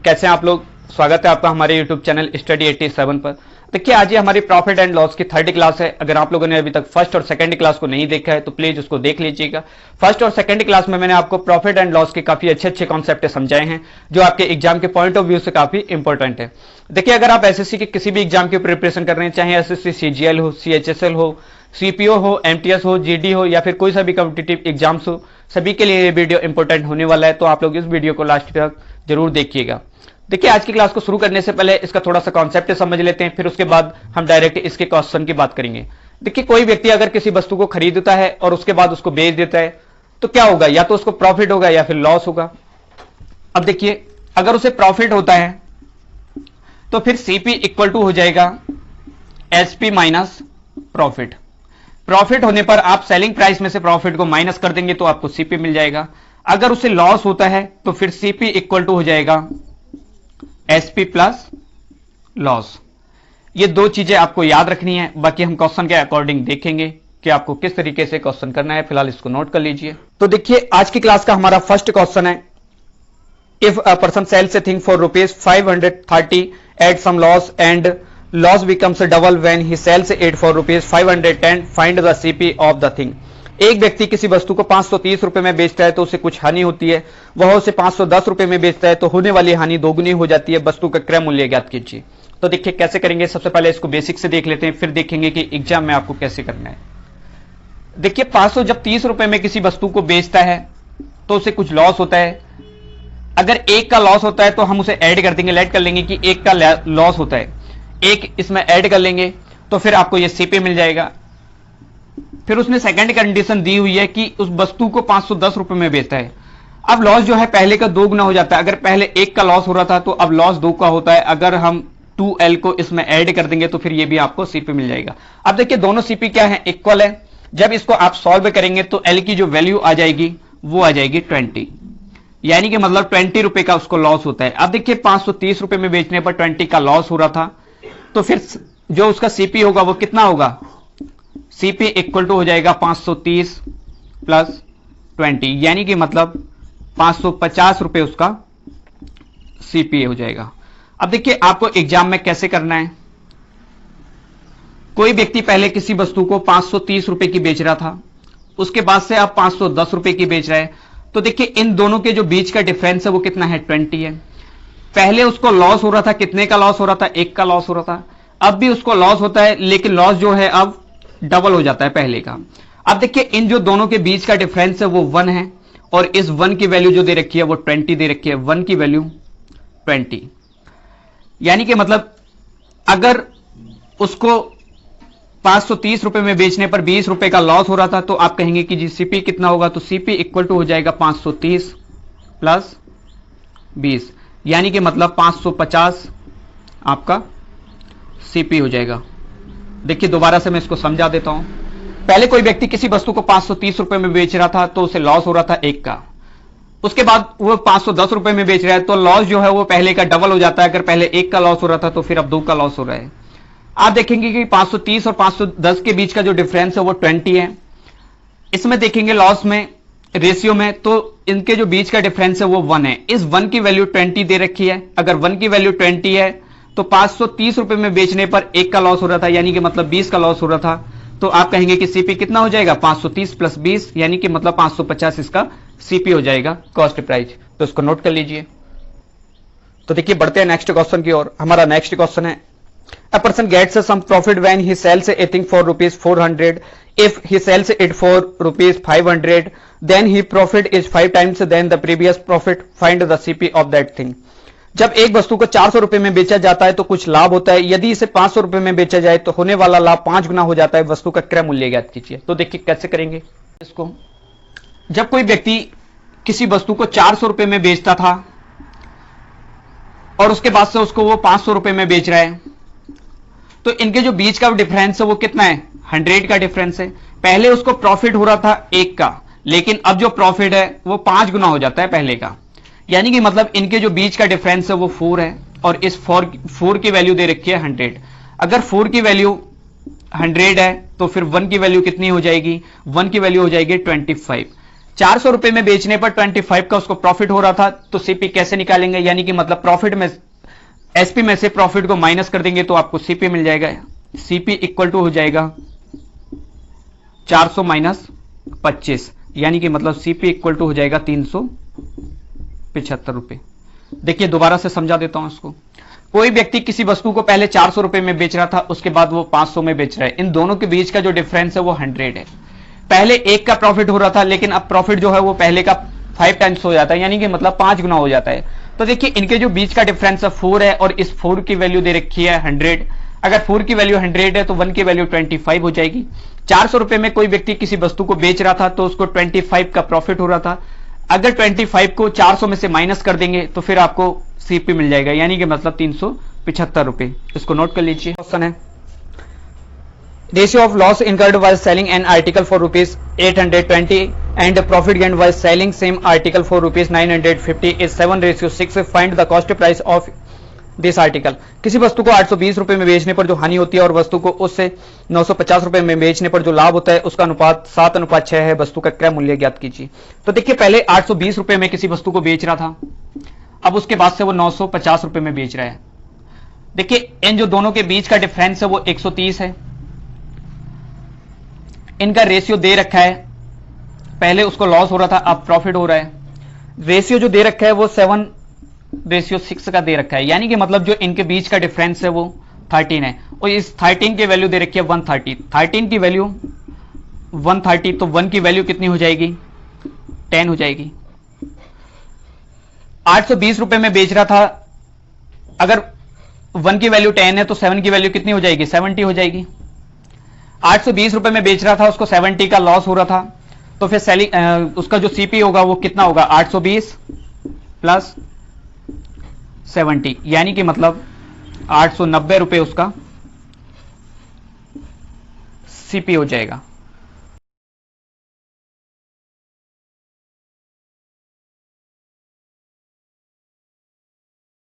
कैसे हैं आप लोग। स्वागत है आपका हमारे YouTube चैनल स्टडी 87 पर। देखिए आज ये हमारी प्रॉफिट एंड लॉस की थर्ड क्लास है। अगर आप लोगों ने अभी तक फर्स्ट और सेकंड क्लास को नहीं देखा है तो प्लीज उसको देख लीजिएगा। फर्स्ट और सेकंड क्लास में मैंने आपको प्रॉफिट एंड लॉस के काफी अच्छे कॉन्सेप्ट समझाए हैं जो आपके एग्जाम के पॉइंट ऑफ व्यू से काफी इंपॉर्टेंट है। देखिए अगर आप एसएससी के किसी भी एग्जाम की प्रिपरेशन कर रहे हैं, चाहे एसएससी सीजीएल हो, सीएचएसएल हो, सीपीओ हो, एमटीएस हो, जीडी हो या फिर कोई सा भी कॉम्पिटिटिव एग्जाम्स हो, सभी के लिए ये वीडियो इंपॉर्टेंट होने वाला है। तो आप लोग इस वीडियो को लास्ट तक जरूर देखिएगा। देखिए आज की क्लास को शुरू करने से पहले इसका थोड़ा सा कॉन्सेप्ट समझ लेते हैं, फिर उसके बाद हम डायरेक्ट इसके क्वेश्चन की बात करेंगे। देखिए कोई व्यक्ति अगर किसी वस्तु को खरीदता है और उसके बाद उसको बेच देता है तो क्या होगा, या तो उसको प्रॉफिट होगा या फिर लॉस होगा। अब देखिए अगर उसे प्रॉफिट होता है तो फिर सीपी इक्वल टू हो जाएगा एसपी माइनस प्रॉफिट। प्रॉफिट होने पर आप सेलिंग प्राइस में से प्रॉफिट को माइनस कर देंगे तो आपको सीपी मिल जाएगा। अगर उसे लॉस होता है तो फिर सीपी इक्वल टू हो जाएगा एसपी प्लस लॉस। ये दो चीजें आपको याद रखनी है, बाकी हम क्वेश्चन के अकॉर्डिंग देखेंगे कि आपको किस तरीके से क्वेश्चन करना है। फिलहाल इसको नोट कर लीजिए। तो देखिए आज की क्लास का हमारा फर्स्ट क्वेश्चन है, if a person sells a thing for ₹530 at some loss and loss becomes double when he sells it for ₹510, find the CP of the thing. एक व्यक्ति किसी वस्तु को 530 रुपए में बेचता है तो उसे कुछ हानि होती है, वह उसे 510 रुपए में बेचता है तो होने वाली हानि दोगुनी हो जाती है। वस्तु का क्रय मूल्य ज्ञात कीजिए। तो देखिए कैसे करेंगे, सबसे पहले इसको बेसिक से देख लेते हैं, फिर देखेंगे कि एग्जाम में आपको कैसे करना है। देखिए 530 रुपए में किसी वस्तु को बेचता है तो उसे कुछ लॉस होता है। अगर एक का लॉस होता है तो हम उसे ऐड कर देंगे, लेट कर लेंगे कि एक का लॉस होता है, एक इसमें ऐड कर लेंगे तो फिर आपको ये सीपी मिल जाएगा। फिर उसने सेकंड कंडीशन दी हुई है कि उस वस्तु को 510 रुपए में बेचता है। अब लॉस जो है पहले का 2 गुना हो जाता है। अगर पहले एक का लॉस हो रहा था तो अब लॉस 2 का होता है। अगर हम 2L को इसमें ऐड कर देंगे तो फिर ये भी आपको सीपी मिल जाएगा। अब देखिए दोनों सीपी क्या है, इक्वल है। जब इसको आप सॉल्व करेंगे तो L की जो वैल्यू आ जाएगी वो आ जाएगी 20, यानी कि मतलब 20 रुपए का उसको लॉस होता है। अब देखिए 530 रुपए में बेचने पर 20 का लॉस हो रहा था तो फिर जो उसका सीपी होगा वो कितना होगा, सीपी इक्वल टू हो जाएगा 530 प्लस 20, यानी कि मतलब 550 रुपए उसका सीपी हो जाएगा। अब देखिए आपको एग्जाम में कैसे करना है। कोई व्यक्ति पहले किसी वस्तु को 530 रुपए की बेच रहा था, उसके बाद से आप 510 रुपए की बेच रहे हैं। तो देखिए इन दोनों के जो बीच का डिफरेंस है वो कितना है, 20 है। पहले उसको लॉस हो रहा था, कितने का लॉस हो रहा था, 1 का लॉस हो रहा था। अब भी उसको लॉस होता है लेकिन लॉस जो है अब डबल हो जाता है पहले का। अब देखिए इन जो दोनों के बीच का डिफरेंस है वो 1 है और इस 1 की वैल्यू जो दे रखी है वो 20 दे रखी है। 1 की वैल्यू 20, यानी कि मतलब अगर उसको 530 रुपए में बेचने पर 20 रुपए का लॉस हो रहा था तो आप कहेंगे कि जी सीपी कितना होगा, तो सीपी इक्वल टू हो जाएगा 530 प्लस 20, यानी कि मतलब 550 आपका सीपी हो जाएगा। देखिए दोबारा से मैं इसको समझा देता हूं। पहले कोई व्यक्ति किसी वस्तु को 530 रुपए में बेच रहा था तो उसे लॉस हो रहा था 1 का। उसके बाद वो 510 रुपए में बेच रहा है तो लॉस जो है वो पहले का डबल हो जाता है। अगर पहले 1 का लॉस हो रहा था तो फिर अब 2 का लॉस हो रहा है। आप देखेंगे कि 530 और 510 के बीच का जो डिफरेंस है वो 20 है। इसमें देखेंगे लॉस में रेशियो में तो इनके जो बीच का डिफरेंस है वो 1 है। इस 1 की वैल्यू 20 दे रखी है। अगर 1 की वैल्यू 20 है तो 530 रुपए में बेचने पर 1 का लॉस हो रहा था, यानी कि मतलब 20 का लॉस हो रहा था। तो आप कहेंगे कि सीपी कितना हो जाएगा, 530 प्लस 20, यानी कि मतलब 550 इसका सीपी हो जाएगा, कॉस्ट प्राइस। तो इसको नोट कर लीजिए। तो देखिए बढ़ते हैं नेक्स्ट क्वेश्चन की ओर। हमारा नेक्स्ट क्वेश्चन है, a person gets some profit when he sells a thing for ₹400. If he sells it for ₹500, then his profit is 5 times than the previous profit. Find the CP of that thing. जब एक वस्तु को 400 रुपए में बेचा जाता है तो कुछ लाभ होता है। यदि इसे 500 रुपए में बेचा जाए तो होने वाला लाभ 5 गुना हो जाता है। वस्तु का क्रय मूल्य ज्ञात कीजिए। तो देखिए कैसे करेंगे इसको। जब कोई व्यक्ति किसी वस्तु को 400 रुपए में बेचता था और उसके बाद से उसको वो 500 रुपए में बेच रहा है तो इनके जो बीच का डिफरेंस है वो कितना है, 100 का डिफरेंस है। पहले उसको प्रॉफिट हो रहा था 1 का, लेकिन अब जो प्रॉफिट है वो 5 गुना हो जाता है पहले का, यानी कि मतलब इनके जो बीच का डिफरेंस है वो 4 है और इस 4 की वैल्यू दे रखी है 100। अगर 4 की वैल्यू 100 है तो फिर 1 की वैल्यू कितनी हो जाएगी, 1 की वैल्यू हो जाएगी 25। 400 रुपए में बेचने पर 25 का उसको प्रॉफिट हो रहा था, तो सीपी कैसे निकालेंगे, यानी कि मतलब प्रॉफिट में एसपी में से प्रॉफिट को माइनस कर देंगे तो आपको सीपी मिल जाएगा। सीपी इक्वल टू हो जाएगा 400 माइनस 25, यानी कि मतलब सीपी इक्वल टू हो जाएगा 375 रुपए। देखिए दोबारा से समझा देता हूं इसको। कोई व्यक्ति किसी वस्तु को पहले 400 रुपए में बेच रहा था, उसके बाद वो 500 में बेच रहा है। इन दोनों के बीच का जो डिफरेंस है वो 100 है। पहले एक का प्रॉफिट हो रहा था, लेकिन अब प्रॉफिट जो है वो पहले का 5 टाइम्स हो जाता है, यानी कि मतलब 5 गुना हो जाता है। तो देखिए इनके जो बीच का डिफरेंस है 4 है, और इस 4 की वैल्यू दे रखी है 100। अगर 4 की वैल्यू 100 है तो 1 की वैल्यू 25 हो जाएगी। 400 रुपए में कोई व्यक्ति किसी वस्तु को बेच रहा था, तो उसको 25 का प्रॉफिट हो रहा था। अगर 25 को 400 में से माइनस कर देंगे तो फिर आपको सीपी मिल जाएगा, यानी कि मतलब 375 रुपए। इसको नोट कर लीजिए। क्वेश्चन है, ratio of loss incurred wise selling an article for ₹820 and profit gain wise selling same article for ₹950 is 7:6। Find the cost price of this article. किसी वस्तु को 820 रुपए में बेचने पर जो हानि होती है और वस्तु को उससे 950 रुपए में बेचने पर जो लाभ होता है, उसका अनुपात 7:6 है। वस्तु का क्रय मूल्य ज्ञात कीजिए। तो देखिए पहले 820 रुपए में किसी वस्तु को बेच रहा था, अब उसके बाद से वो 950 रुपए में बेच रहा है। देखिए इन जो दोनों के बीच का डिफरेंस है वो 130 है। इनका रेशियो दे रखा है, पहले उसको लॉस हो रहा था, अब प्रॉफिट हो रहा है। रेशियो जो दे रखा है वो 7:6 का दे रखा है, यानी कि मतलब जो इनके बीच का डिफरेंस है वो 13 है। और इस 13 की वैल्यू दे रखी है 130। 13 की वैल्यू 130, तो 1 की वैल्यू कितनी हो जाएगी, 10 हो जाएगी। 820 रुपए में बेच रहा था, अगर 1 की वैल्यू 10 है तो 7 की वैल्यू कितनी हो जाएगी, 70 हो जाएगी। 820 रुपए में बेच रहा था, उसको 70 का लॉस हो रहा था, तो फिर सेलिंग उसका जो सीपी होगा वो कितना होगा, 820 प्लस 70, यानी कि मतलब 890 रुपए उसका सीपी हो जाएगा।